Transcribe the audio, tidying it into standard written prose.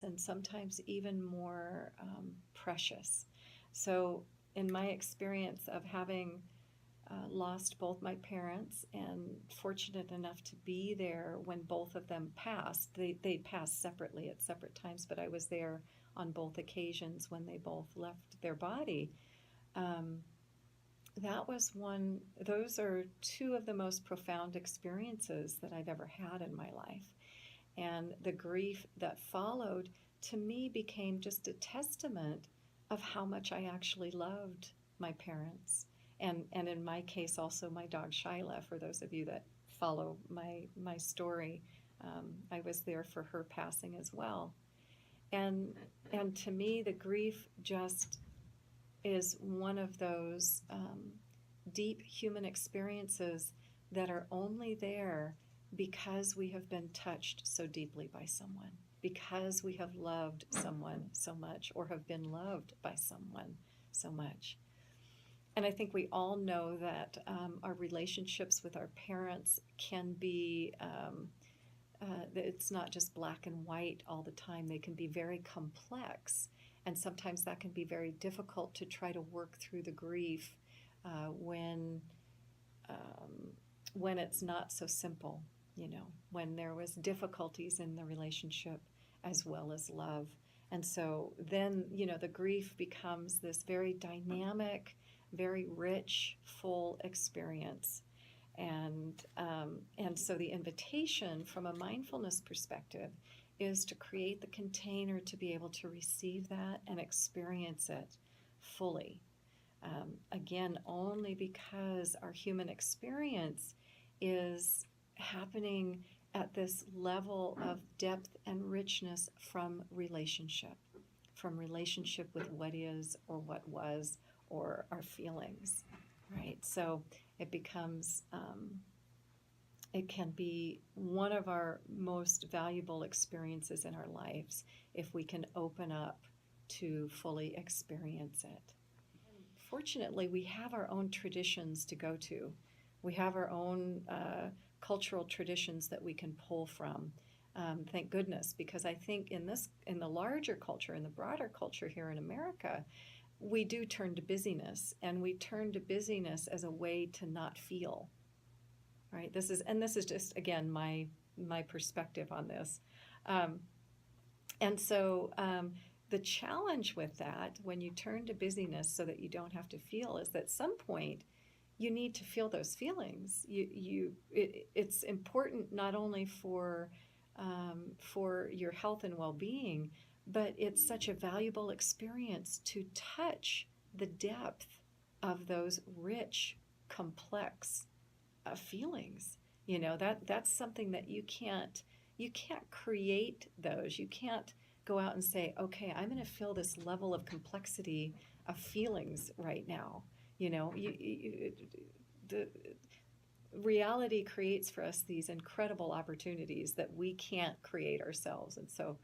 and sometimes even more precious. So, in my experience of having lost both my parents and fortunate enough to be there when both of them passed, they passed separately at separate times, but I was there on both occasions when they both left their body. Um, that was one, those are two of the most profound experiences that I've ever had in my life. And the grief that followed to me became just a testament of how much I actually loved my parents. And in my case, also my dog Shyla, for those of you that follow my story, I was there for her passing as well. And, and to me, the grief just is one of those deep human experiences that are only there because we have been touched so deeply by someone, because we have loved someone so much or have been loved by someone so much. And I think we all know that our relationships with our parents can be, it's not just black and white all the time. They can be very complex. And sometimes that can be very difficult to try to work through the grief uh, when, when it's not so simple, when there was difficulties in the relationship as well as love. And so then, the grief becomes this very dynamic, very rich, full experience. And so the invitation from a mindfulness perspective is to create the container to be able to receive that and experience it fully. Again, only because our human experience is happening at this level of depth and richness from relationship with what is or what was or our feelings, right? So it becomes, it can be one of our most valuable experiences in our lives if we can open up to fully experience it. Fortunately, we have our own traditions to go to. We have our own cultural traditions that we can pull from. Thank goodness, because I think in the larger culture, in the broader culture here in America, we do turn to busyness, and we turn to busyness as a way to not feel. Right? This is just again my perspective on this, and so. The challenge with that, when you turn to busyness so that you don't have to feel, is that at some point you need to feel those feelings. It's important not only for your health and well-being, but it's such a valuable experience to touch the depth of those rich, complex feelings. That's something that you can't create those. You can't go out and say, okay, I'm going to feel this level of complexity of feelings right now. The reality creates for us these incredible opportunities that we can't create ourselves. And so